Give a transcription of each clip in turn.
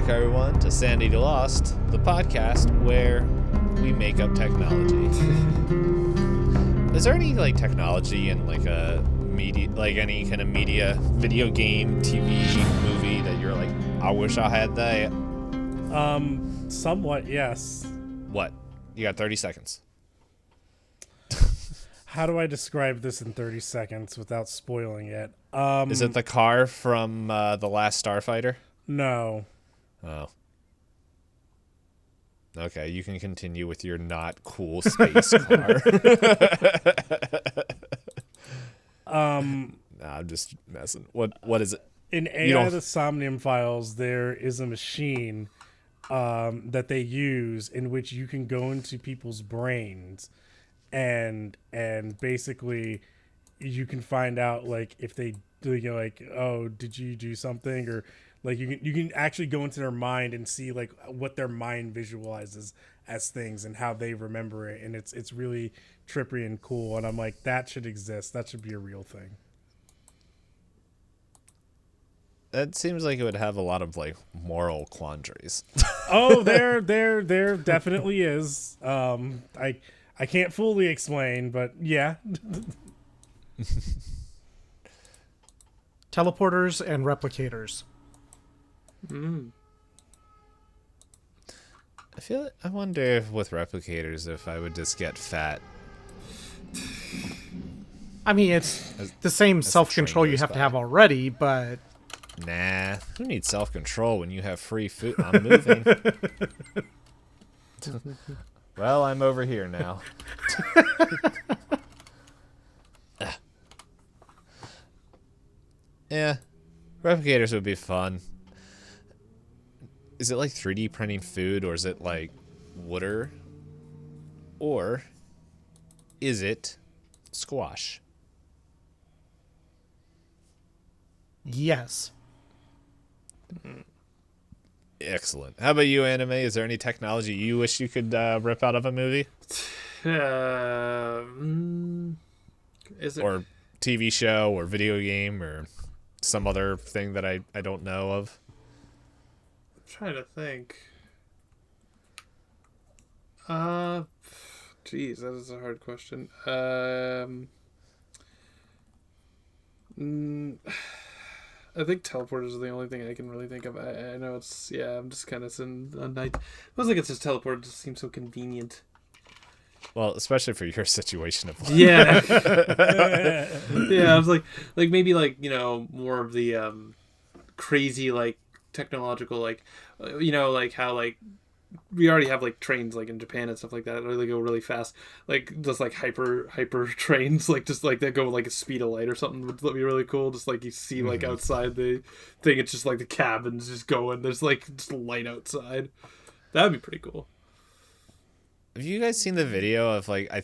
back, everyone, to Sanity Lost, the podcast where we make up technology. Is there any technology in a media, any kind of media, video game, TV, movie that you're like, I wish I had that? Somewhat, yes. What? You got 30 seconds. How do I describe this in 30 seconds without spoiling it? Is it the car from The Last Starfighter? No. Oh. Okay, you can continue with your not cool space car. Nah, I'm just messing. What is it? In AI the Somnium Files, there is a machine that they use in which you can go into people's brains and basically you can find out if they do oh, did you do something, or you can actually go into their mind and see what their mind visualizes as things and how they remember it, and it's really trippy and cool, and I'm like, that should exist. That should be a real thing. That seems like it would have a lot of moral quandaries. Oh, there definitely is. I can't fully explain, but yeah. Teleporters and replicators. I wonder if with replicators, if I would just get fat. I mean, it's the same self-control you have to have already, but... Nah, who needs self-control when you have free food? I'm moving. Well, I'm over here now. Yeah, replicators would be fun. Is it 3D printing food, or is it water? Or is it squash? Yes. Excellent. How about you, Anime? Is there any technology you wish you could rip out of a movie? Is it... Or TV show, or video game, or some other thing that I don't know of? I'm trying to think. Geez, that is a hard question. I think teleporters are the only thing I can really think of. I know it's, I'm just kind of sitting on night. It was it's just teleport. It just seems so convenient. Well, especially for your situation of life. Yeah. Yeah, I was maybe more of the crazy technological how we already have trains in Japan and stuff like that. They go really fast, just hyper trains, just that go a speed of light or something would be really cool. Just you see outside the thing, it's just the cabins just going. There's just light outside. That would be pretty cool. Have you guys seen the video of I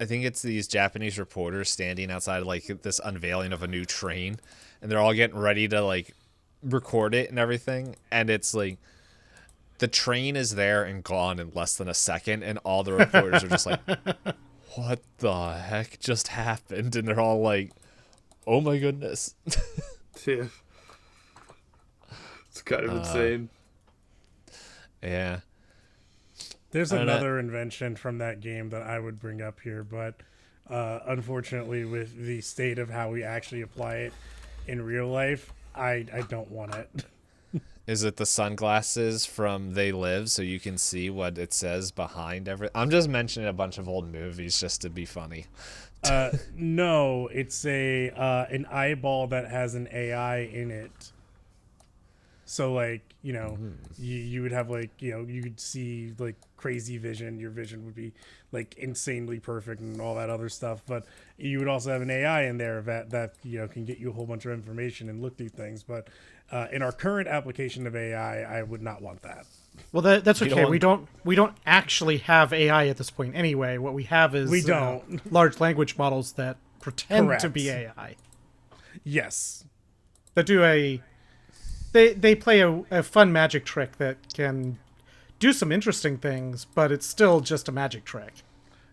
think it's these Japanese reporters standing outside this unveiling of a new train, and they're all getting ready to record it and everything, and it's the train is there and gone in less than a second, and all the reporters are just what the heck just happened? And they're all oh my goodness. Yeah. It's kind of insane. Yeah. There's another invention from that game that I would bring up here, but unfortunately with the state of how we actually apply it in real life, I don't want it. Is it the sunglasses from They Live, so you can see what it says behind everything? I'm just mentioning a bunch of old movies just to be funny. No, it's an eyeball that has an AI in it. So you would have you could see crazy vision. Your vision would be insanely perfect and all that other stuff. But you would also have an AI in there that can get you a whole bunch of information and look through things. But in our current application of AI, I would not want that. Well, that's okay. We don't actually have AI at this point anyway. What we have is large language models that pretend to be AI. Yes, that do They play a fun magic trick that can do some interesting things, but it's still just a magic trick.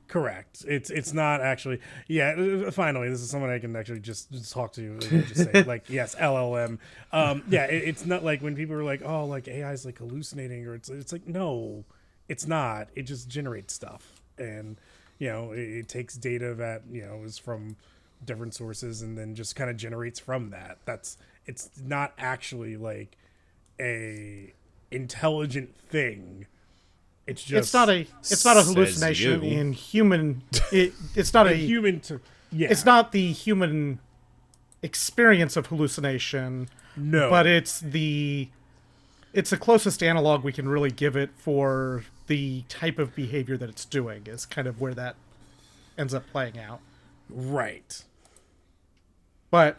Correct. It's not actually. Yeah. Finally, this is someone I can actually just talk to and just say like, yes, LLM. Yeah. It's not like when people are like, oh, like AI is like hallucinating, or it's like, no, it's not. It just generates stuff, and it takes data that is from different sources, and then just kind of generates from that. It's not actually like a intelligent thing. It's just it's not a hallucination in human. It's not a human. Yeah, it's not the human experience of hallucination. No, but it's the closest analog we can really give it for the type of behavior that it's doing. Is kind of where that ends up playing out. Right. But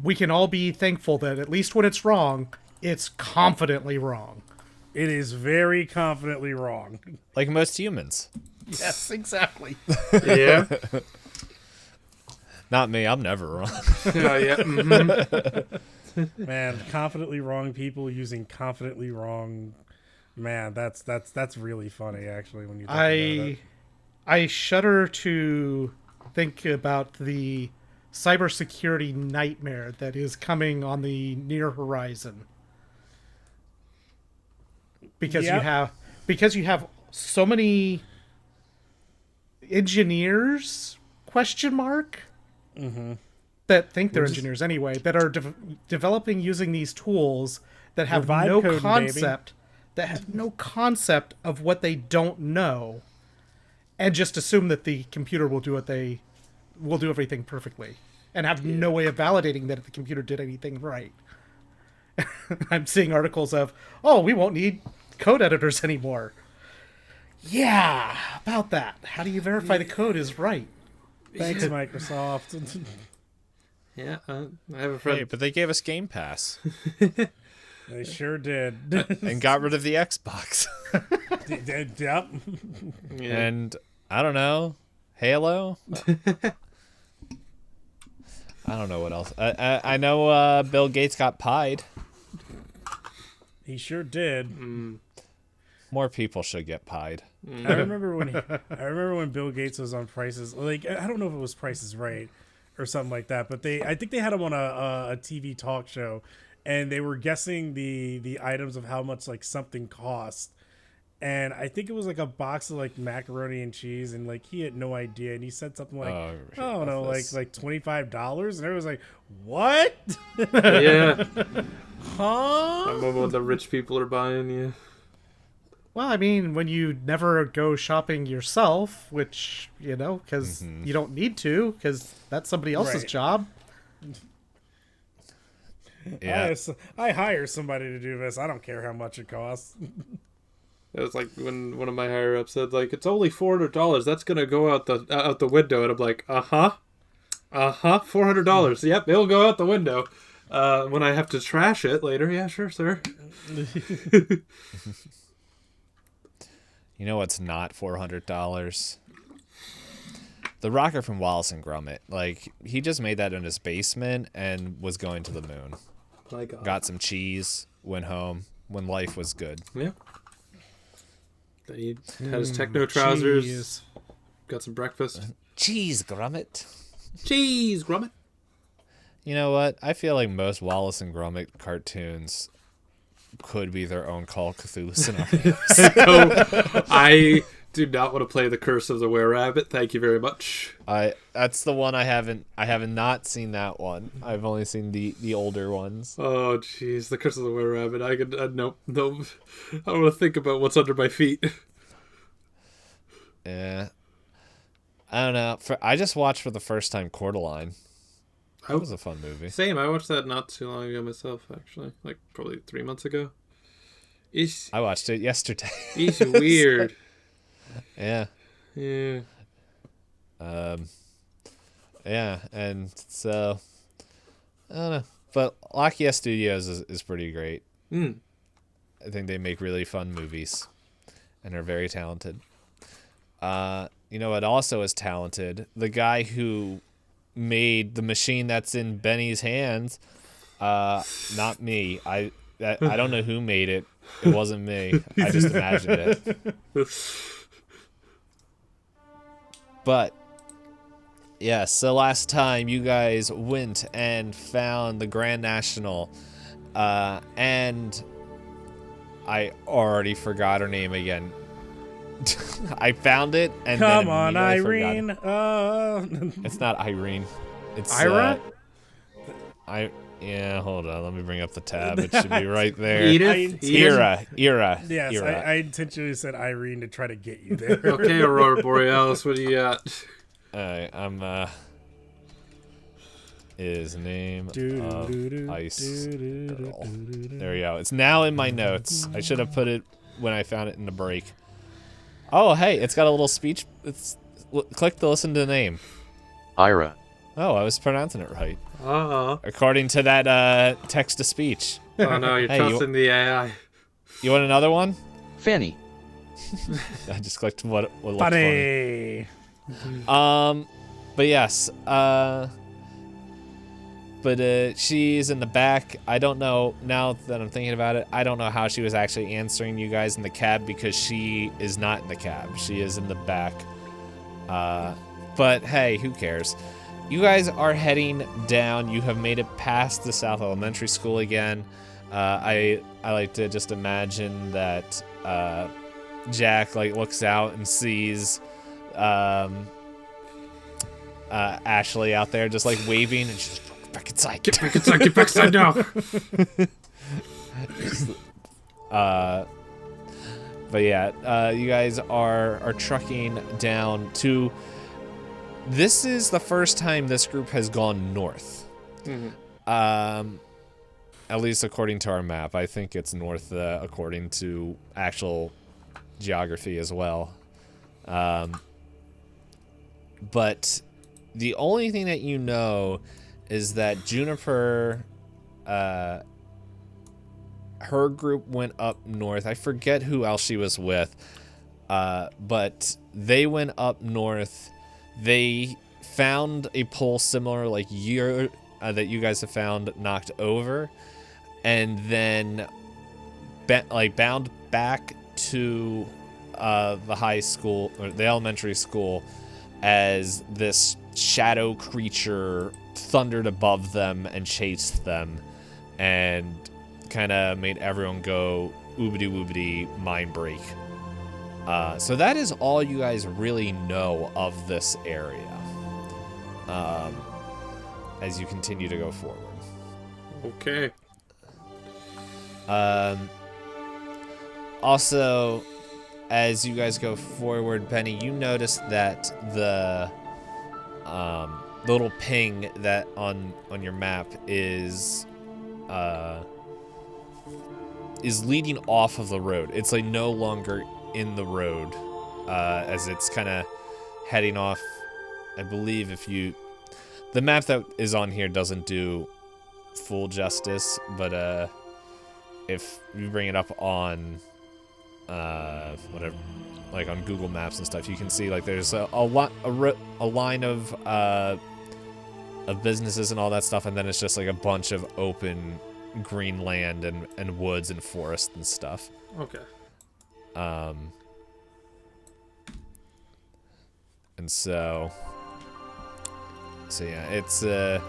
we can all be thankful that at least when it's wrong, it's confidently wrong. It is very confidently wrong. Like most humans. Yes, exactly. Yeah. Not me. I'm never wrong. Yeah. Mm-hmm. Man, confidently wrong people using confidently wrong. Man, that's really funny actually when you talk about it. I shudder to think about the cybersecurity nightmare that is coming on the near horizon. Because you have so many engineers that think they're engineers anyway, that are developing using these tools that have no concept of what they don't know, and just assume that the computer will do everything perfectly, and have no way of validating that the computer did anything right. I'm seeing articles of, we won't need code editors anymore. Yeah, about that. How do you verify the code is right? Thanks, Microsoft. Yeah, I have a friend. Hey, but they gave us Game Pass. They sure did. And got rid of the Xbox. Yep. Yeah. And I don't know, Halo. I don't know what else. I know Bill Gates got pied. He sure did. More people should get pied. I remember when Bill Gates was on Prices. Like, I don't know if it was Prices Right or something like that, but I think they had him on a TV talk show, and they were guessing the items of how much like something cost. And I think it was like a box of like macaroni and cheese, and like he had no idea, and he said something like, I don't know, like $25, and everyone was like, what? Yeah. Huh? I remember what the rich people are buying. Yeah. Well, I mean, when you never go shopping yourself, which, because you don't need to, because that's somebody else's job. Yeah. I hire somebody to do this. I don't care how much it costs. It was like when one of my higher ups said, like, it's only $400. That's gonna go out the window, and I'm like, $400. Yep, it'll go out the window. When I have to trash it later, yeah, sure, sir. You know what's not $400? The rocket from Wallace and Gromit. Like, he just made that in his basement and was going to the moon. My God. Got some cheese, went home when life was good. Yeah. Then he had his techno trousers. Cheese. Got some breakfast. Cheese, Gromit. Cheese, Gromit. You know what? I feel like most Wallace and Gromit cartoons could be their own Call of Cthulhu scenarios. So, I do not want to play The Curse of the Were-Rabbit. Thank you very much. That's the one I have not seen that one. I've only seen the older ones. Oh, jeez. The Curse of the Were-Rabbit. I could... nope. I don't want to think about what's under my feet. Yeah. I don't know. I just watched for the first time Coraline. That was a fun movie. Same. I watched that not too long ago myself, actually. Like, probably 3 months ago. I watched it yesterday. It's weird. Yeah. Yeah. Yeah, and so I don't know. But Lockheed Studios is pretty great. I think they make really fun movies and are very talented. You know what also is talented? The guy who made the machine that's in Benny's hands. Not me. I don't know who made it. It wasn't me. I just imagined it. But yes, so last time you guys went and found the Grand National, and I already forgot her name again. I found it and Come then on, immediately forgot Irene. it. It's not Irene. It's Ira? Yeah, hold on. Let me bring up the tab. It should be right there. Edith? Ira. Yes, Ira. I intentionally said Irene to try to get you there. Okay, Aurora Borealis, what do you got? Alright, is name of Ice Girl. There we go. It's now in my notes. I should have put it when I found it in the break. Oh, hey, it's got a little speech. Click to listen to the name. Ira. Oh, I was pronouncing it right. Uh-huh. According to that text to speech. Oh no, you're Hey, trusting the AI. You want another one? Fanny. I just clicked what looked funny. Funny. But yes, she's in the back. I don't know, now that I'm thinking about it, I don't know how she was actually answering you guys in the cab because she is not in the cab. She is in the back. But hey, who cares? You guys are heading down. You have made it past the South Elementary School again. I like to just imagine that Jack looks out and sees Ashley out there just waving, and she's like, back inside. Get back inside now. But yeah, you guys are trucking down to. This is the first time this group has gone north. Mm-hmm. At least according to our map. I think it's north according to actual geography as well. But the only thing that you know is that Juniper, her group went up north. I forget who else she was with, but they went up north. They found a pole similar that you guys have found knocked over, and then bound back to the high school or the elementary school as this shadow creature thundered above them and chased them and kind of made everyone go oobity woobity mind break. So that is all you guys really know of this area as you continue to go forward. Okay. Also, as you guys go forward, Penny, you notice that the little ping that on your map is leading off of the road. It's no longer in the road, as it's kind of heading off. I believe the map that is on here doesn't do full justice, but if you bring it up on whatever, on Google Maps and stuff, you can see there's a line of businesses and all that stuff, and then it's just a bunch of open green land and woods and forest and stuff. Okay. And so yeah, it's I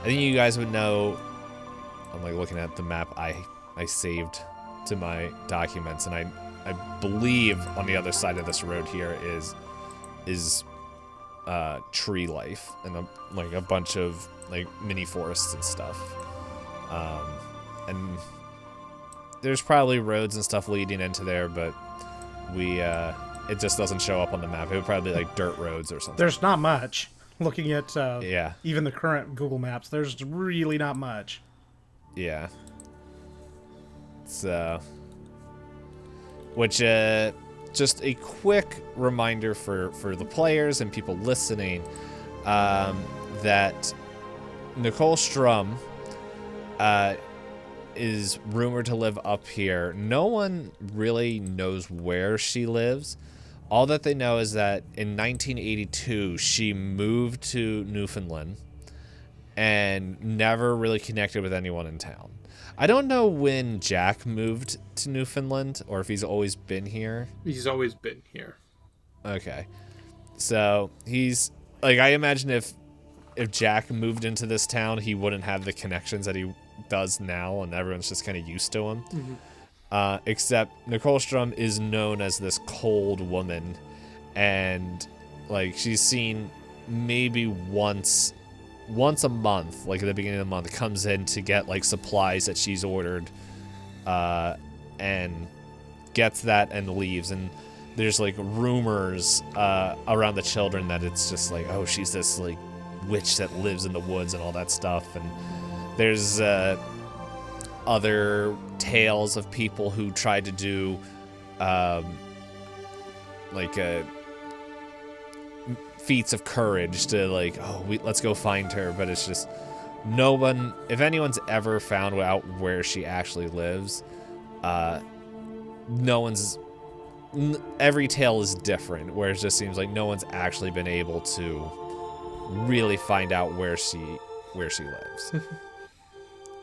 think you guys would know. I'm looking at the map I saved to my documents, and I believe on the other side of this road here is tree life and a bunch of mini forests and stuff. And there's probably roads and stuff leading into there, but it just doesn't show up on the map. It would probably be dirt roads or something. There's not much. Looking at Yeah. even the current Google Maps, there's really not much. Yeah. So, which just a quick reminder for the players and people listening, that Nicole Strum is rumored to live up here. No one really knows where she lives. All that they know is that in 1982 she moved to Newfoundland and never really connected with anyone in town. I don't know when Jack moved to Newfoundland or if he's always been here. He's always been here. Okay. So he's like, I imagine if Jack moved into this town, he wouldn't have the connections that he does now, and everyone's just kind of used to him. Except Nicole Strum is known as this cold woman, and like she's seen maybe once a month, like at the beginning of the month, comes in to get like supplies that she's ordered, and gets that and leaves. And there's like rumors around the children that it's just like, oh, she's this like witch that lives in the woods and all that stuff. And there's other tales of people who tried to do feats of courage to like, oh, let's go find her. But it's just no one, if anyone's ever found out where she actually lives, no one's, every tale is different, where it just seems like no one's actually been able to really find out where she lives.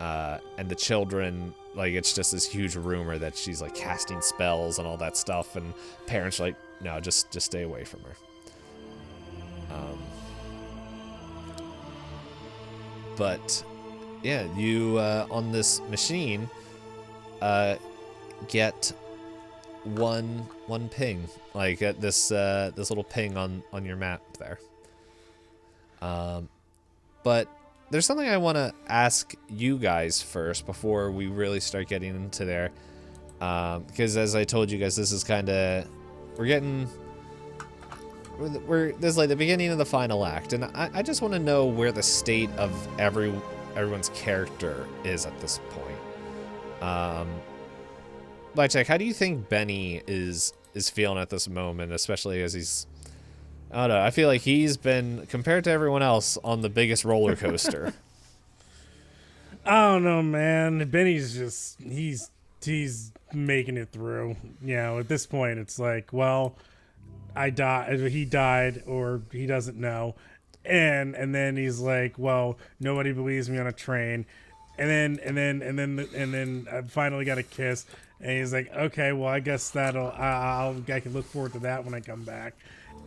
And the children, like, it's just this huge rumor that she's like casting spells and all that stuff, and parents are like, no, just stay away from her. But yeah, you on this machine get one ping, like at this little ping on your map there. But there's something I want to ask you guys first before we really start getting into there, because as I told you guys, this is kind of this is like the beginning of the final act, and I just want to know where the state of everyone's character is at this point. Blackjack, how do you think Benny is feeling at this moment, especially as he's, I don't know, I feel like he's been, compared to everyone else, on the biggest roller coaster. I don't know, man. Benny's just he's making it through. You know, at this point it's like, well, he died, or he doesn't know. And then he's like, well, nobody believes me on a train. And then I finally got a kiss, and he's like, okay, well, I guess I can look forward to that when I come back.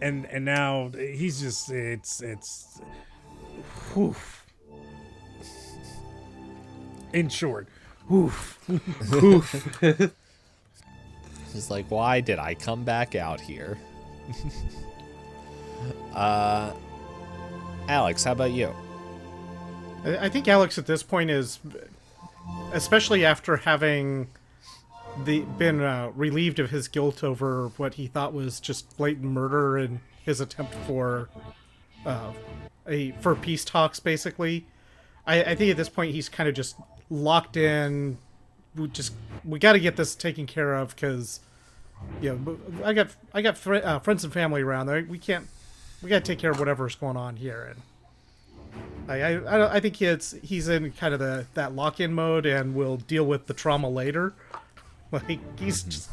And now he's just, it's whew. In short, woof. He's like, why did I come back out here? Alex, how about you? I think Alex at this point is, especially after having been relieved of his guilt over what he thought was just blatant murder and his attempt for peace talks, basically. I think at this point he's kind of just locked in. We got to get this taken care of, because I got friends and family around there. We got to take care of whatever's going on here. And I think he's in kind of that lock-in mode, and will deal with the trauma later. Like, he's just,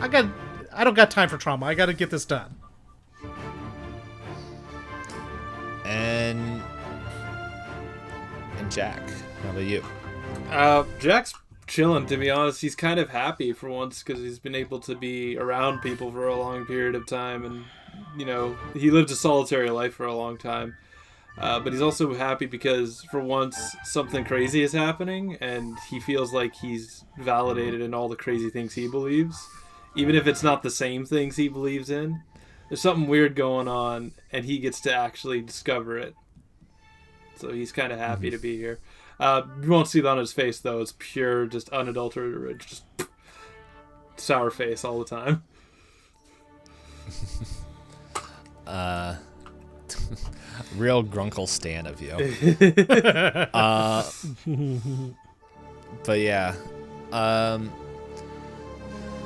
I don't got time for trauma. I got to get this done. And Jack, how about you? Jack's chilling, to be honest. He's kind of happy for once, because he's been able to be around people for a long period of time, and he lived a solitary life for a long time. But he's also happy because for once something crazy is happening, and he feels like he's validated in all the crazy things he believes, even if it's not the same things he believes in. There's something weird going on, and he gets to actually discover it. So he's kind of happy to be here. You won't see that on his face, though. It's pure, just unadulterated, just sour face all the time. Real grunkle stan of you. But yeah.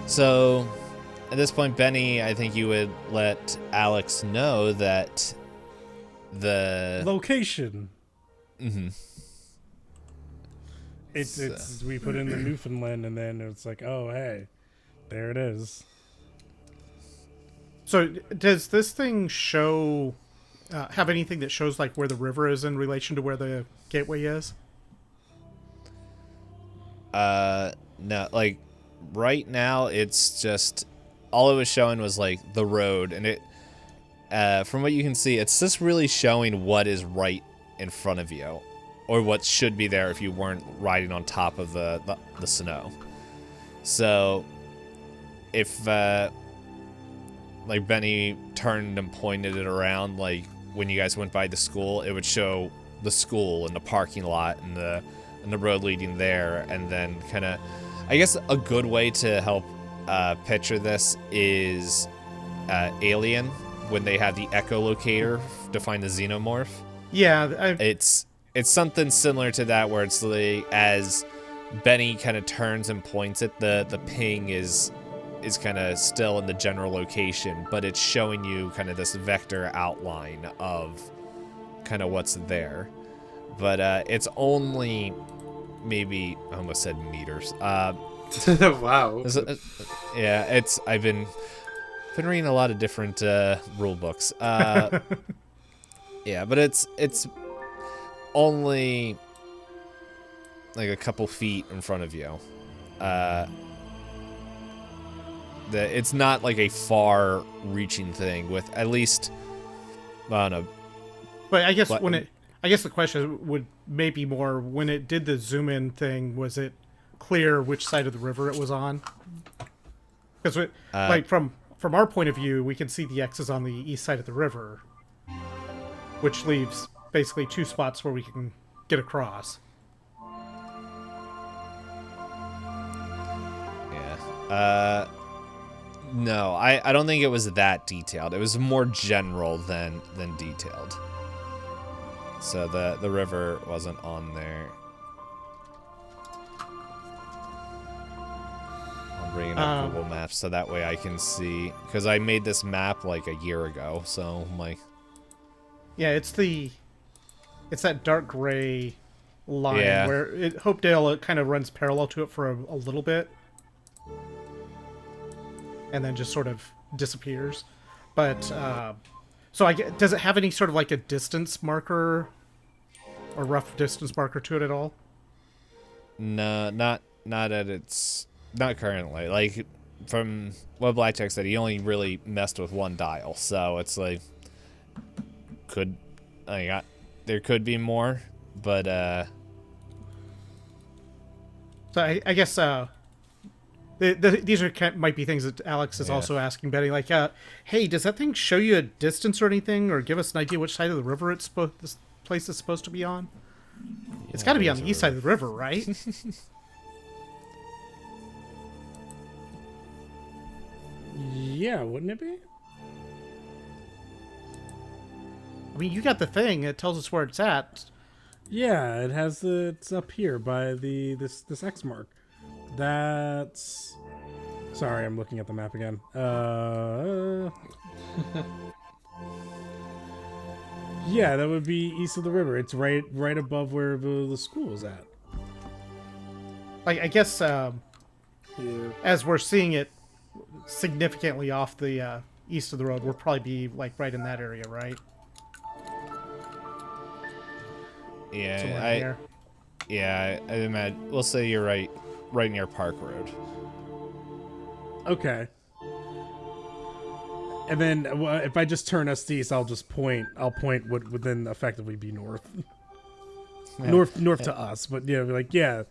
So at this point, Benny, I think you would let Alex know that the location. Mm-hmm. It's we put in the Newfoundland, and then it's like, oh, hey, there it is. So does this thing show have anything that shows like where the river is in relation to where the gateway is? No, like right now it's just all it was showing was like the road, and from what you can see, it's just really showing what is right in front of you, or what should be there if you weren't riding on top of the snow. So, if like Benny turned and pointed it around, like when you guys went by the school, it would show the school and the parking lot and the road leading there, and then kind of, I guess a good way to help picture this is Alien, when they have the echolocator to find the xenomorph. Yeah, It's something similar to that, where it's like as Benny kind of turns and points it, the ping is kind of still in the general location, but it's showing you kind of this vector outline of kind of what's there. But it's only maybe, I almost said meters. Wow. Yeah, I've been reading a lot of different rule books. Yeah, but it's only like a couple feet in front of you. It's not like a far-reaching thing with, at least, I don't know. but I guess I guess the question would maybe more, when it did the zoom in thing, was it clear which side of the river it was on? Because like from our point of view, we can see the X's on the east side of the river, which leaves basically 2 spots where we can get across. Yeah. No, I don't think it was that detailed. It was more general than detailed. So the river wasn't on there. I'll bring up Google Maps so that way I can see, because I made this map like a year ago. So Yeah, it's that dark gray line where Hopedale kind of runs parallel to it for a little bit, and then just sort of disappears. But so does it have any sort of like a distance marker, or rough distance marker to it at all? No, not currently. Like, from what Blackjack said, he only really messed with one dial, so it's like there could be more, but So I guess these might be things that Alex is also asking Betty, like, hey, does that thing show you a distance or anything, or give us an idea which side of the river this place is supposed to be on? It's got to be on the east side of the river, right? Yeah, wouldn't it be? I mean, you got the thing. It tells us where it's at. Yeah, it's up here by this X mark. That's... Sorry, I'm looking at the map again. Yeah, that would be east of the river. It's right above where the school is at. I guess as we're seeing it significantly off the east of the road, we'll probably be like right in that area, right? yeah, I imagine. We'll say you're right near Park Road. Okay. And then if I just turn us east, I'll point what would then effectively be north. North to us, but yeah, like, yeah,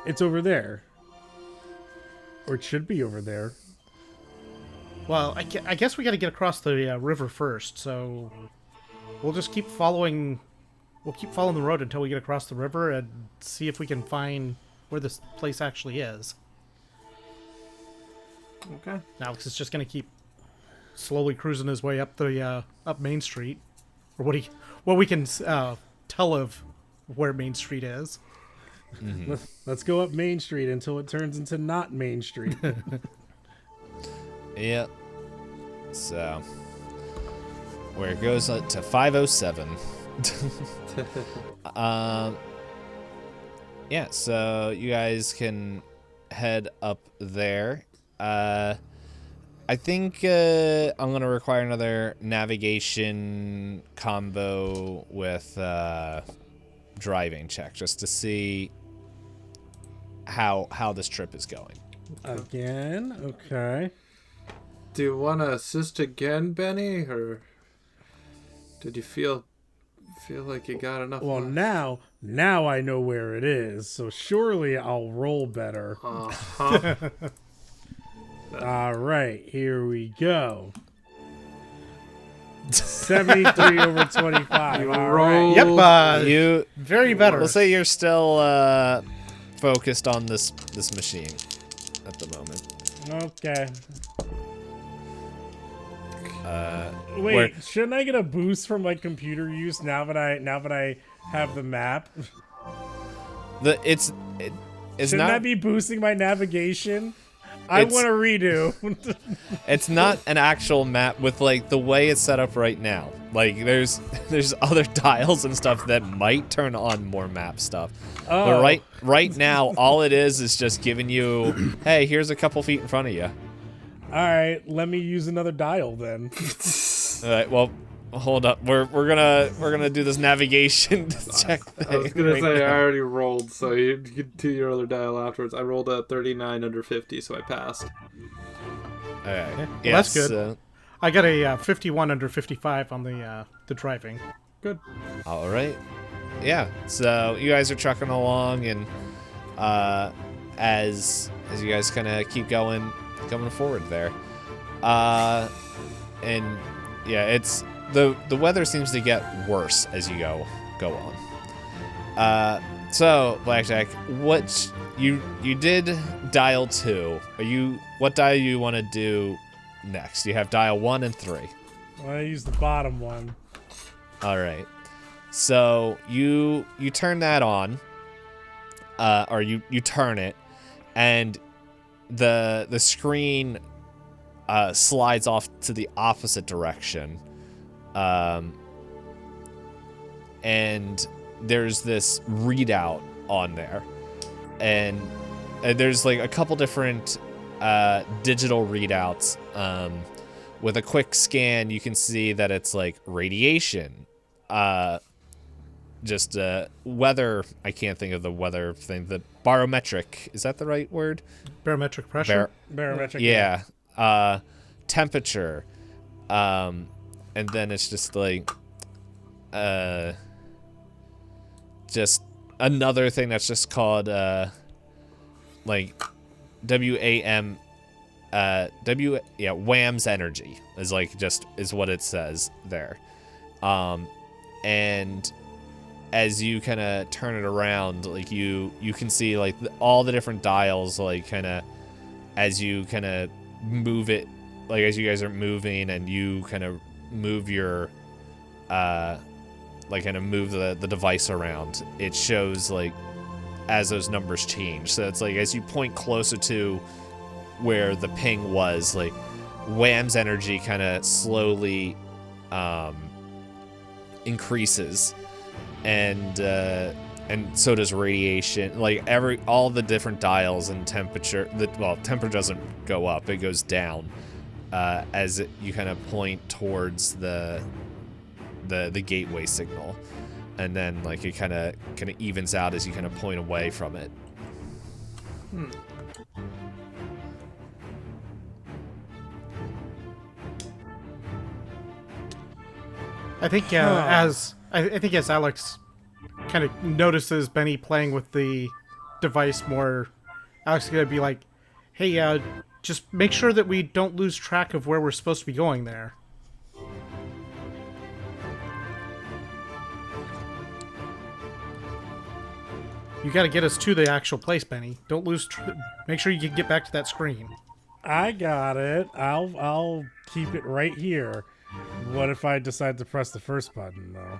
it's over there. Or it should be over there. Well, I guess we got to get across the river first, so we'll just keep following. We'll keep following the road until we get across the river and see if we can find where this place actually is. Okay. Alex is just going to keep slowly cruising his way up the up Main Street, or what we can tell of where Main Street is. Mm-hmm. Let's go up Main Street until it turns into not Main Street. Yep. So, where it goes to 507. Yeah, so you guys can head up there. I think I'm going to require another navigation combo with driving check just to see how this trip is going. Again? Okay. Do you want to assist again, Benny, or Did you feel like you got enough? Well, left? now I know where it is, so surely I'll roll better. Uh-huh. All right, here we go. 73 over 25. You All roll. right. Yep. You Very better. let's say you're still focused on this machine at the moment. Okay. Wait, where- shouldn't I get a boost from like computer use now that I have the map? It's Shouldn't not I be boosting my navigation? I It's- want to redo. it's not an actual map with like the way it's set up right now. Like there's other dials and stuff that might turn on more map stuff. Oh. But right now all it is just giving you, hey, here's a couple feet in front of you. All right, let me use another dial then. All right, well, hold up. We're gonna do this navigation check. I was gonna say I already rolled, so you could do your other dial afterwards. I rolled a 39 under 50, so I passed. All right. well, Yes, that's good. I got a 51 under 55 on the driving. Good. All right. Yeah. So you guys are trucking along, and as you guys kind of keep coming forward there, and yeah, it's the weather seems to get worse as you go on. So Blackjack, what you did dial 2. What dial you want to do next? You have dial 1 and 3. I use the bottom one. All right. So you turn that on, or you turn it, and the screen slides off to the opposite direction, and there's this readout on there, and there's like a couple different digital readouts. With a quick scan, you can see that it's like radiation. Just weather. I can't think of the weather thing. The barometric. Is that the right word? Barometric pressure. Barometric. Yeah. Temperature. And then it's just like just another thing that's just called like WAM WAM's energy is what it says there. And as you kind of turn it around, like you can see like all the different dials, like kind of as you kind of move it, like as you guys are moving and you kind of move your like kind of move the device around, it shows like as those numbers change. So it's like as you point closer to where the ping was, like WAM's energy kind of slowly increases, and so does radiation. Like all the different dials and temperature. Temperature doesn't go up; it goes down as you kind of point towards the gateway signal, and then like it kind of evens out as you kind of point away from it. I think as Alex kind of notices Benny playing with the device more, Alex is gonna be like, "Hey, just make sure that we don't lose track of where we're supposed to be going there." You got to get us to the actual place, Benny. Don't lose. Make sure you can get back to that screen. I got it. I'll keep it right here. What if I decide to press the first button though?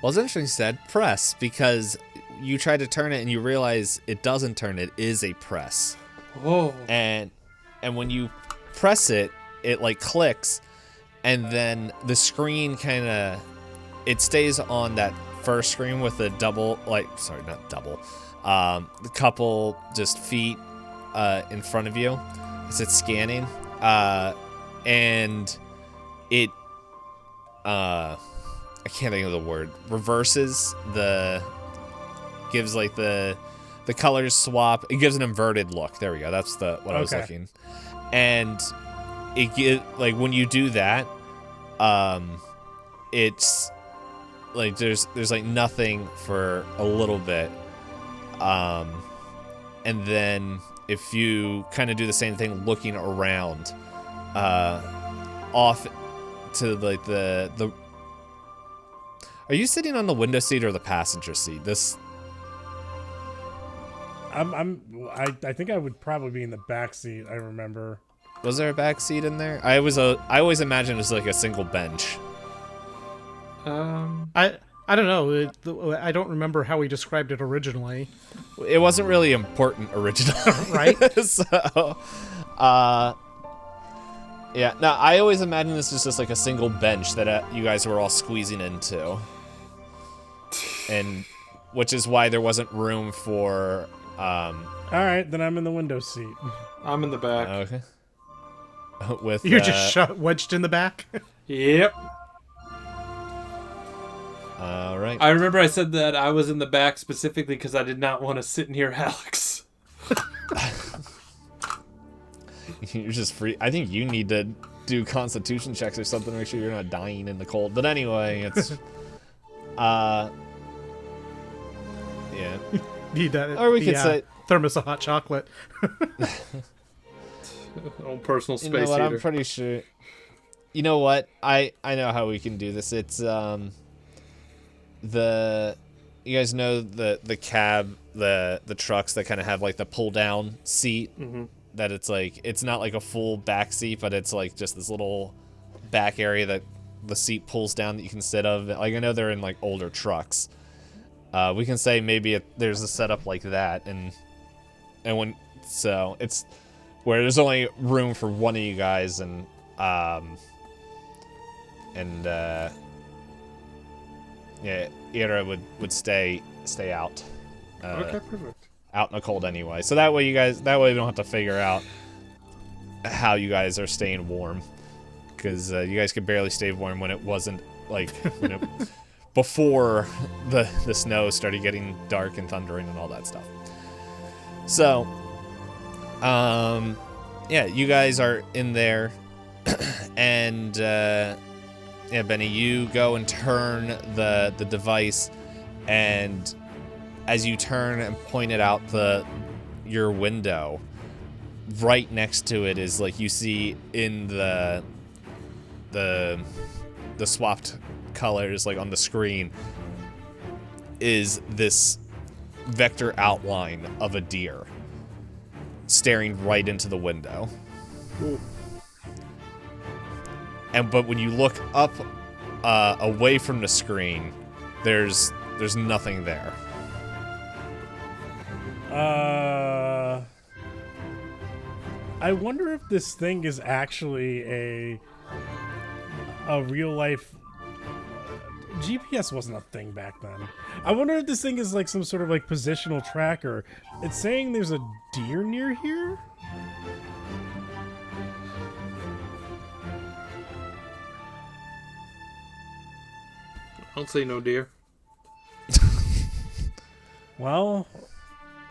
Well, it's interesting you said press, because you try to turn it and you realize it doesn't turn. It is a press. Oh. And when you press it, it like clicks, and then the screen it stays on that first screen with a couple just feet in front of you as it's scanning, and it I can't think of the word, reverses gives like the colors swap. It gives an inverted look. There we go. That's what I was looking. And it like when you do that, it's like there's like nothing for a little bit, and then if you kind of do the same thing, looking around, off to like the. Are you sitting on the window seat or the passenger seat? I think I would probably be in the back seat. I remember. Was there a back seat in there? I always imagined it was like a single bench. I don't know. I don't remember how we described it originally. It wasn't really important originally, Right? So, yeah. No, I always imagined this was just like a single bench that you guys were all squeezing into, and which is why there wasn't room for. All right, then I'm in the window seat. I'm in the back. Okay. With You're just wedged in the back. Yep. all right. I remember I said that I was in the back specifically because I did not want to sit near Alex. You're just free. I think you need to do constitution checks or something to make sure you're not dying in the cold. But anyway, it's yeah. Need that. Or we could say thermos of hot chocolate. Own personal space you know what? heater. I'm pretty sure. You know what? I know how we can do this. It's you guys know the cab, the trucks that kind of have like the pull down seat. Mm-hmm. That it's like it's not like a full back seat, but it's like just this little back area that the seat pulls down that you can sit of. Like I know they're in like older trucks. We can say maybe there's a setup like that, and when so it's where there's only room for one of you guys, and yeah, Ira would stay out. Okay, perfect. Out in the cold anyway. So that way we don't have to figure out how you guys are staying warm, because you guys could barely stay warm when it wasn't like before the snow started getting dark and thundering and all that stuff. So yeah, you guys are in there and yeah, Benny, you go and turn the device, and as you turn and point it out your window, right next to it is like you see in the swapped colors like on the screen is this vector outline of a deer staring right into the window. Ooh. But when you look up away from the screen, there's nothing there. I wonder if this thing is actually a real life. GPS wasn't a thing back then. I wonder if this thing is like some sort of like positional tracker. It's saying there's a deer near here. I'll say no deer. Well,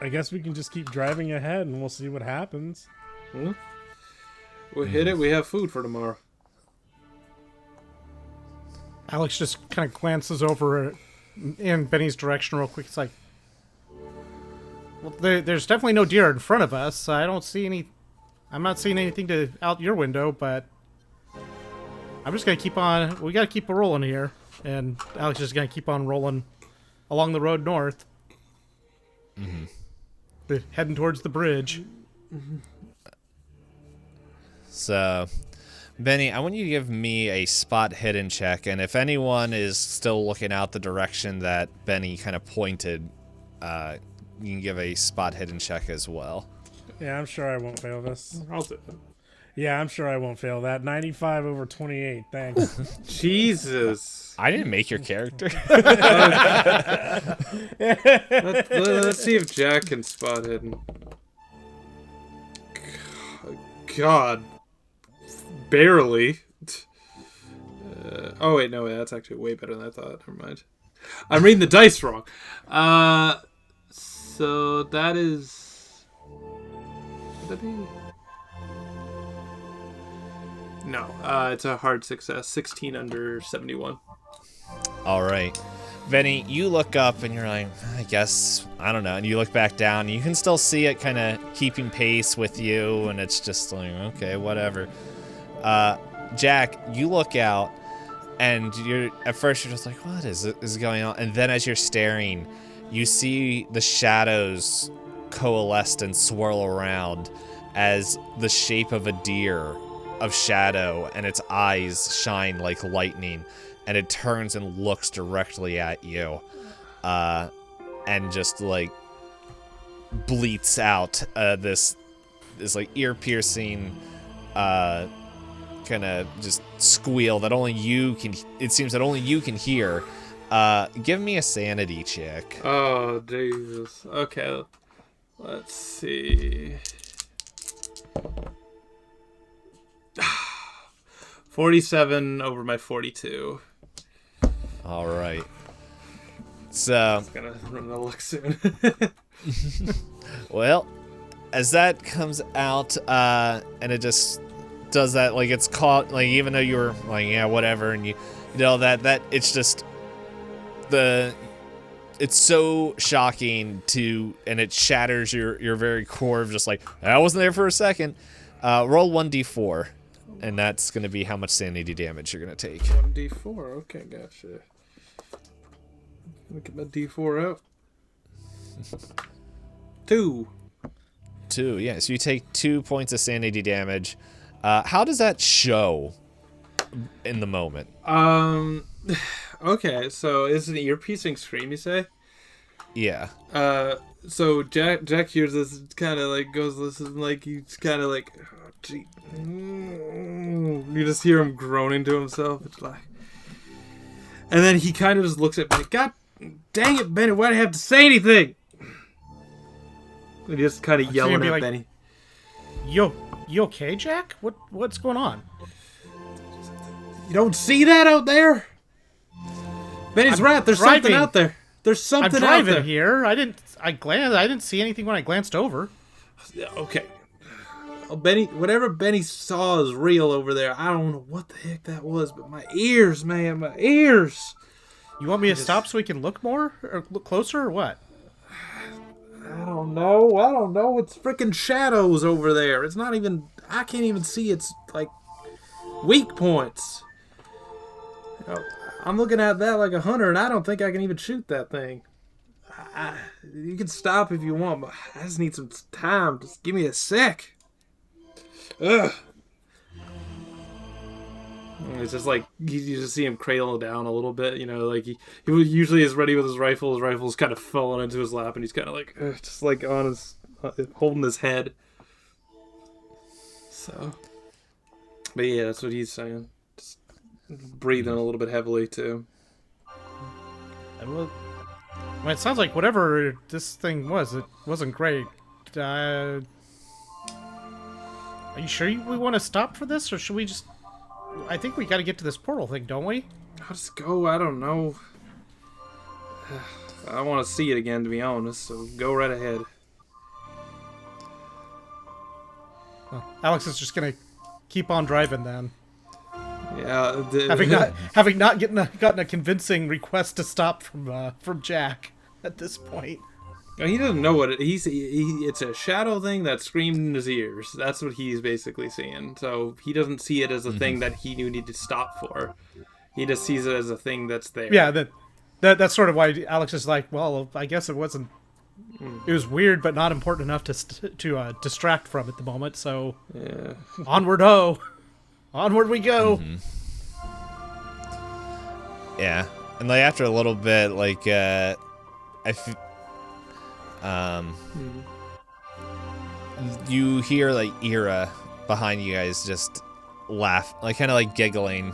I guess we can just keep driving ahead and we'll see what happens. We'll hit it. We have food for tomorrow. Alex just kind of glances over in Benny's direction real quick. It's like, well, there's definitely no deer in front of us. I don't see any. I'm not seeing anything out your window, but I'm just gonna keep on. We gotta keep rolling here, and Alex is gonna keep on rolling along the road north, heading towards the bridge. So, Benny, I want you to give me a spot hidden check, and if anyone is still looking out the direction that Benny kind of pointed, you can give a spot hidden check as well. Yeah, I'm sure I won't fail this. I'll do it. Yeah, I'm sure I won't fail that. 95 over 28. Thanks. Jesus. I didn't make your character. Let's see if Jack can spot hidden. God. Barely. Oh, wait, no, that's actually way better than I thought. Never mind. I'm reading the dice wrong. So that is... Would that be... No, it's a hard success. 16 under 71. All right. Benny, you look up and you're like, I guess, I don't know. And you look back down and you can still see it kind of keeping pace with you. And it's just like, okay, whatever. Jack, you look out and at first you're just like, what is going on? And then as you're staring, you see the shadows coalesce and swirl around as the shape of a deer of shadow, and its eyes shine like lightning, and it turns and looks directly at you, and just like bleats out this like ear-piercing kind of just squeal that only you can. It seems that only you can hear. Give me a sanity check. Oh, Jesus. Okay. Let's see. 47 over my 42. All right. So, I'm gonna run the look soon. well, as that comes out, and it just does that, like it's caught, like even though you were like, yeah, whatever, and you know that it's just it's so shocking and it shatters your very core of just like, I wasn't there for a second. Roll 1d4, and that's going to be how much sanity damage you're going to take. 1d4. Okay, gotcha. Look at my d4 out. 2. 2, yeah. So you take 2 points of sanity damage. How does that show in the moment? Okay, so it's an ear-piercing scream, you say? Yeah. So Jack hears this, kind of like goes listen, like he's kind of like, oh, gee. You just hear him groaning to himself. It's like, and then he kind of just looks at Benny. God dang it, Benny! Why do you have to say anything? And just kind of yelling at like, Benny. You okay, Jack? What's going on? You don't see that out there? Benny's right. There's driving. something out there. There's something out I'm driving there. here. I didn't see anything when I glanced over. Okay. Oh, Benny, whatever Benny saw is real over there. I don't know what the heck that was, but my ears, man, my ears. You want me to stop so we can look more or look closer or what? I don't know. It's freaking shadows over there. It's not even. I can't even see its like weak points. You know, I'm looking at that like a hunter, and I don't think I can even shoot that thing. You can stop if you want, but I just need some time. Just give me a sec. Ugh. It's just like you just see him cradle down a little bit, you know, like he usually is ready with his rifle. His rifle's kind of fallen into his lap, and he's kind of like just like on his holding his head. So, but yeah, that's what he's saying. Just breathing a little bit heavily too. Well, it sounds like whatever this thing was, it wasn't great. Are you sure we want to stop for this, or should we just... I think we got to get to this portal thing, don't we? I'll just go. I don't know. I want to see it again, to be honest, so go right ahead. Well, Alex is just going to keep on driving then. Yeah. Having not gotten a convincing request to stop from Jack at this point. He doesn't know what it's a shadow thing that screamed in his ears. That's what he's basically seeing. So he doesn't see it as a thing that he knew needed to stop for. He just sees it as a thing that's there. Yeah, that's sort of why Alex is like, well, I guess it wasn't. It was weird, but not important enough to distract from at the moment. So Yeah. onward we go. Mm-hmm. Yeah, and like after a little bit, like you hear like Ira behind you guys just laugh, like kind of like giggling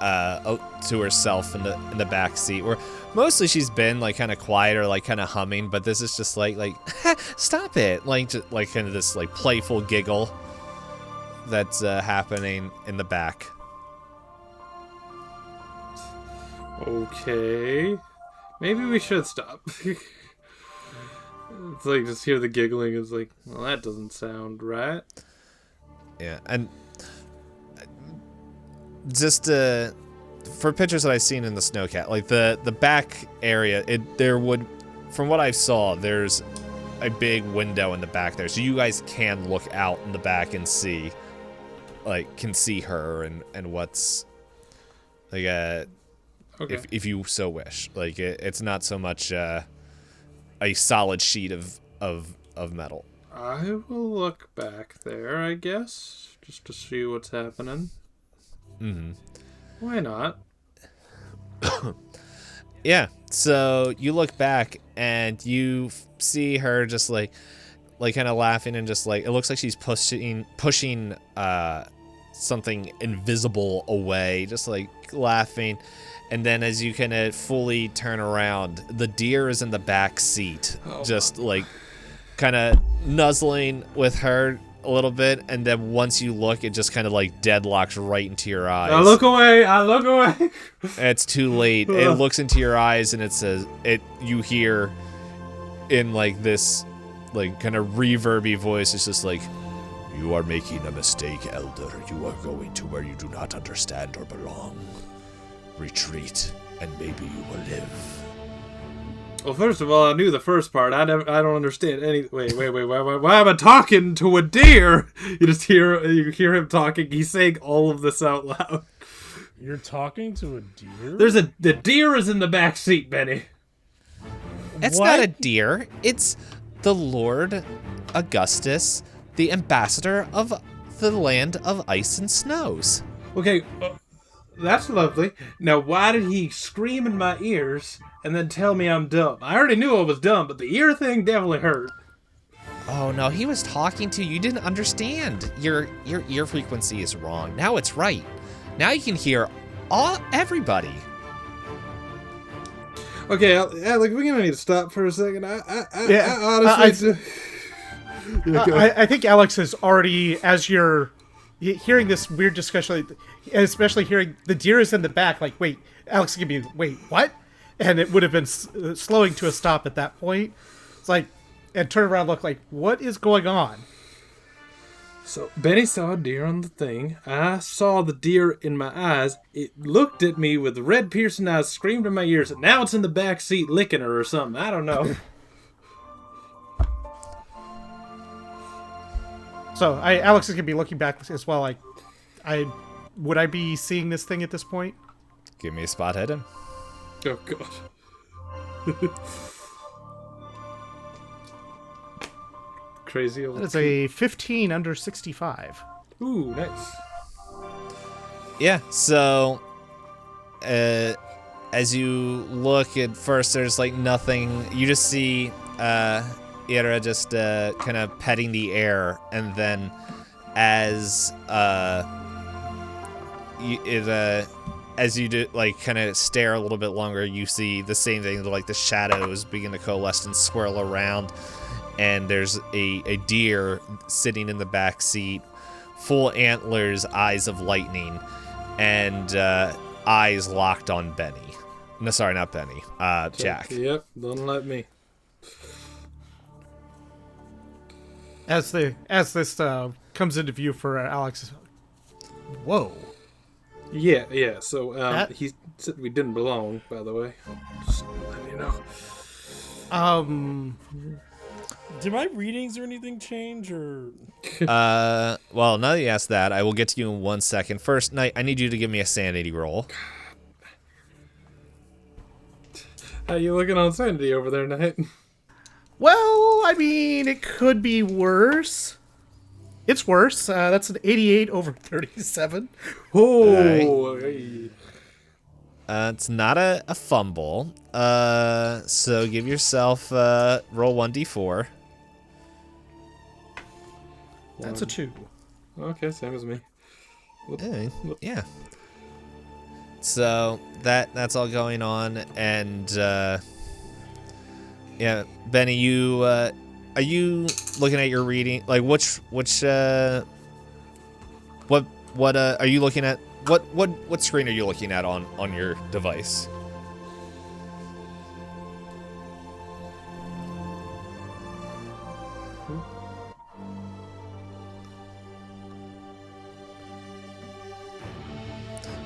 to herself in the back seat, where mostly she's been like kind of quiet or like kind of humming, but this is just like stop it, like just, like kind of this like playful giggle that's happening in the back. Okay. Maybe we should stop. It's like just hear the giggling. It's like, well, that doesn't sound right. Yeah, and just to for pictures that I've seen in the snowcat, like the back area, from what I saw, there's a big window in the back there, so you guys can look out in the back and see, can see her and what's, okay. if you so wish. It's not so much a solid sheet of metal. I will look back there, I guess, just to see what's happening. Mm-hmm. Why not? Yeah, so you look back and you see her just like kind of laughing and just it looks like she's pushing something invisible away, just laughing. And then as you kind of fully turn around, the deer is in the back seat, just kind of nuzzling with her a little bit. And then once you look, it just kind of deadlocks right into your eyes. I look away. It's too late. It looks into your eyes and it says, you hear in this kind of reverby voice, it's just you are making a mistake, Elder. You are going to where you do not understand or belong. Retreat, and maybe you will live. Well, first of all, I knew the first part. I don't understand any. Wait. Why am I talking to a deer? You hear him talking. He's saying all of this out loud. You're talking to a deer? The deer is in the back seat, Benny. It's not a deer. It's the Lord Augustus, the ambassador of the land of ice and snows. Okay. That's lovely. Now, why did he scream in my ears and then tell me I'm dumb? I already knew I was dumb, but the ear thing definitely hurt. Oh no, he was talking to you. You didn't understand. Your ear frequency is wrong. Now it's right. Now you can hear everybody. Okay, Alec, we're gonna need to stop for a second. I honestly, I think Alex is already, as you're hearing this weird discussion, especially hearing the deer is in the back, wait, Alex, give me, wait, what? And it would have been slowing to a stop at that point. It's and turn around, look what is going on? So Benny saw a deer on the thing. I saw the deer in my eyes. It looked at me with red piercing eyes, screamed in my ears, and now it's in the back seat licking her or something. I don't know. So Alex is gonna be looking back as well. Would I be seeing this thing at this point? Give me a spot hidden. Oh god. Crazy old. That's a 15 under 65. Ooh, nice. Yeah, so as you look at first, there's nothing. You just see Ira just kind of petting the air, and then as you do kind of stare a little bit longer, you see the same thing. The shadows begin to coalesce and swirl around, and there's a deer sitting in the back seat, full antlers, eyes of lightning, and eyes locked on Benny. No, sorry, not Benny. Jack. Yep, don't let me. As this comes into view for Alex, whoa. Yeah. So he said we didn't belong, by the way. Just letting you know. Did my readings or anything change, or? Well, now that you asked that, I will get to you in 1 second. First, Knight, I need you to give me a sanity roll. How you looking on Sanity over there, Knight? Well, I mean, it could be worse. It's worse. That's an 88 over 37. Oh, hey. It's not a fumble. So give yourself roll 1d4. That's a 2. Okay, same as me. Yeah. So that's all going on, and yeah, Benny, you are you looking at your reading? Which what are you looking at? What screen are you looking at on your device?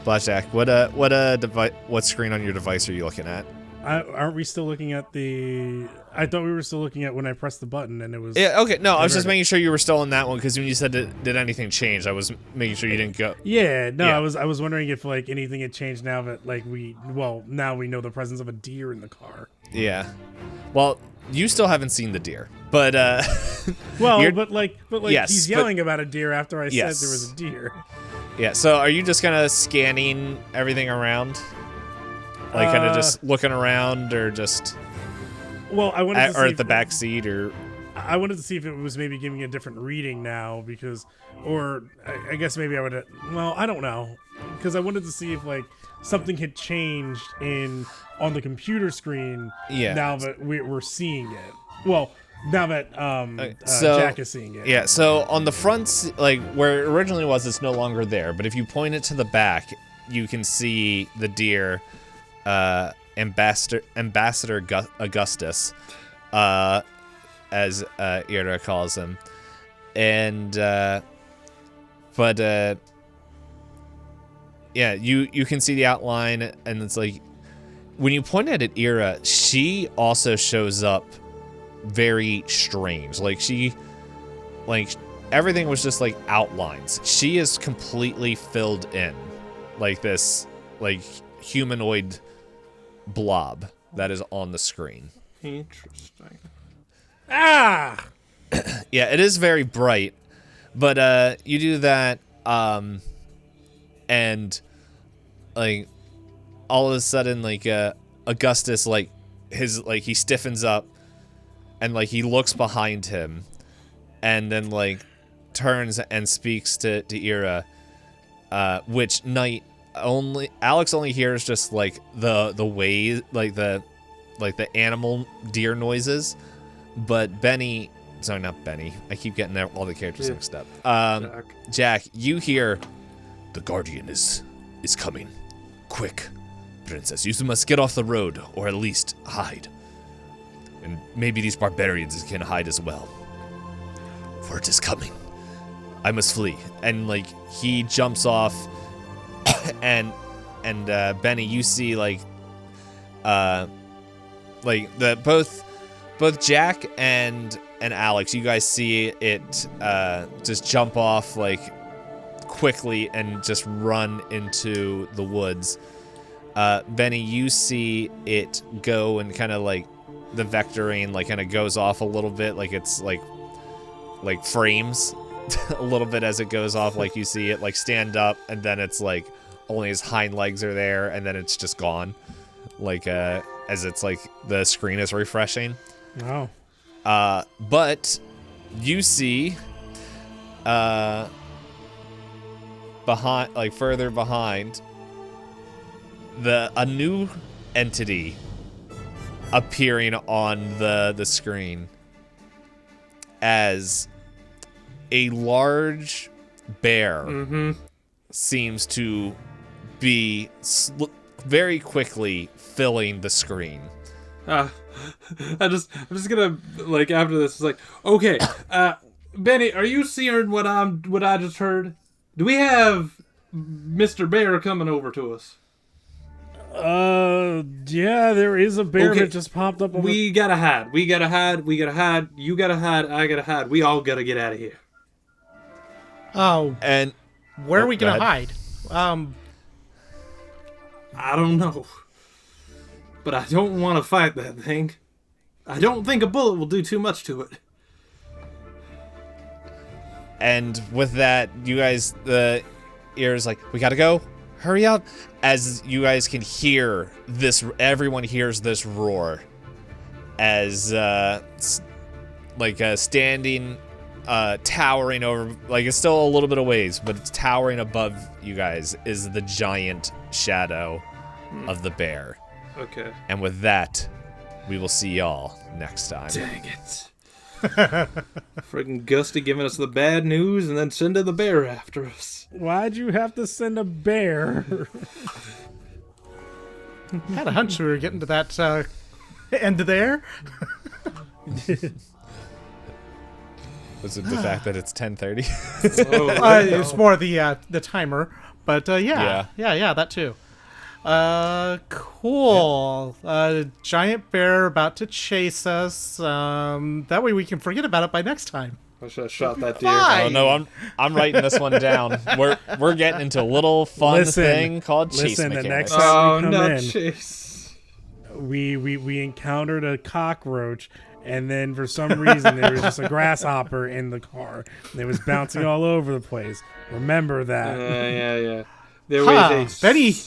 Blackjack, what screen on your device are you looking at? Aren't we still looking at the? I thought we were still looking at when I pressed the button and it was. Yeah, okay. No, I was just Converted. making sure you were still on that one because when you said did anything change, I was making sure you didn't go. Yeah, no, Yeah. I was wondering if like anything had changed now that like now we know the presence of a deer in the car. Yeah. Well, you still haven't seen the deer, but Well, You're- but Yes, he's but- yelling about a deer after I Yes. said there was a deer. yeah. So are you just kind of scanning everything around, like kind of just looking around, or just Well, I wanted to or see at if- the back seat, or I wanted to see if it was maybe giving a different reading now because, or I guess maybe I would. Well, I don't know because I wanted to see if like something had changed on the computer screen. Yeah. Now that we're seeing it. Well, now that so- Jack is seeing it. yeah. So on the front, like where it originally was, it's no longer there. But if you point it to the back, you can see the deer, Ambassador Augustus, as Ira calls him, and yeah, you can see the outline, and it's like when you point at it, Ira, she also shows up very strange. Like everything was just like outlines. She is completely filled in, like this like humanoid blob that is on the screen. Interesting. Ah. Yeah, it is very bright, but you do that, and like all of a sudden, like Augustus, like he stiffens up, and like he looks behind him, and then like turns and speaks to Ira, which Alex only hears just like the way like the animal deer noises, but Benny. Sorry, not Benny. I keep getting all the characters mixed up. Jack, you hear, "The Guardian is coming. Quick, Princess, you must get off the road, or at least hide. And maybe these barbarians can hide as well. For it is coming. I must flee." And like he jumps off, and Benny, you see like the both Jack and Alex, you guys see it just jump off like quickly and just run into the woods. Benny, you see it go and kind of like the vectoring like kind of goes off a little bit, like it's like frames a little bit as it goes off. Like you see it like stand up, and then it's like only his hind legs are there, and then it's just gone. Like as it's like the screen is refreshing. Oh. But you see behind, like further behind, a new entity appearing on the screen as a large bear seems to be very quickly filling the screen. I'm just gonna like after this. It's like, okay, Benny, are you seeing what I just heard? Do we have Mr. Bear coming over to us? Yeah, there is a bear Okay, that just popped up. We gotta hide. You gotta hide. I gotta hide. We all gotta get out of here. Oh, And where are we go gonna ahead. hide? I don't know, but I don't want to fight that thing. I don't think a bullet will do too much to it. And with that, you guys, the ears like, we gotta go, hurry up. As you guys can hear this, everyone hears this roar as standing, towering over, like it's still a little bit of ways, but it's towering above you guys is the giant shadow of the bear. Okay. And with that, we will see y'all next time. Dang it. Friggin' Gusty giving us the bad news and then sending the bear after us. Why'd you have to send a bear? I had a hunch we were getting to that end there. Was it the fact that it's 10:30? Oh, It's more the timer, But yeah, that too. Cool. Giant bear about to chase us. That way we can forget about it by next time. I should have shot that deer. Fine. Oh no, I'm writing this one down. We're getting into a little fun thing called chase the mechanics. next time we come no, in, Chase. we encountered a cockroach, and then for some reason there was just a grasshopper in the car, and it was bouncing all over the place. Remember that. Yeah. There Huh. was a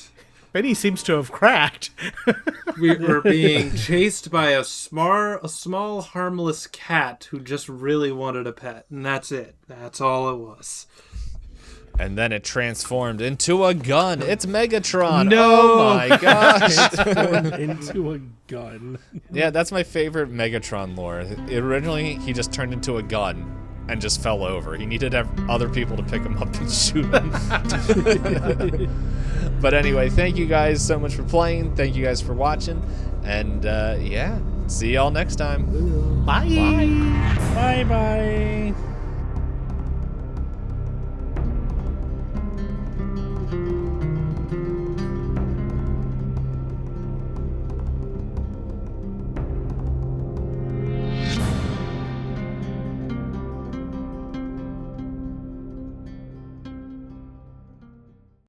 Benny seems to have cracked. we were being chased by a small, harmless cat who just really wanted a pet, and that's it. That's all it was. And then it transformed into a gun. It's Megatron. No! Oh my gosh. Transformed into a gun. Yeah, that's my favorite Megatron lore. Originally, he just turned into a gun and just fell over. He needed other people to pick him up and shoot him. But anyway, thank you guys so much for playing. Thank you guys for watching. And yeah, see y'all next time. Bye. Bye bye.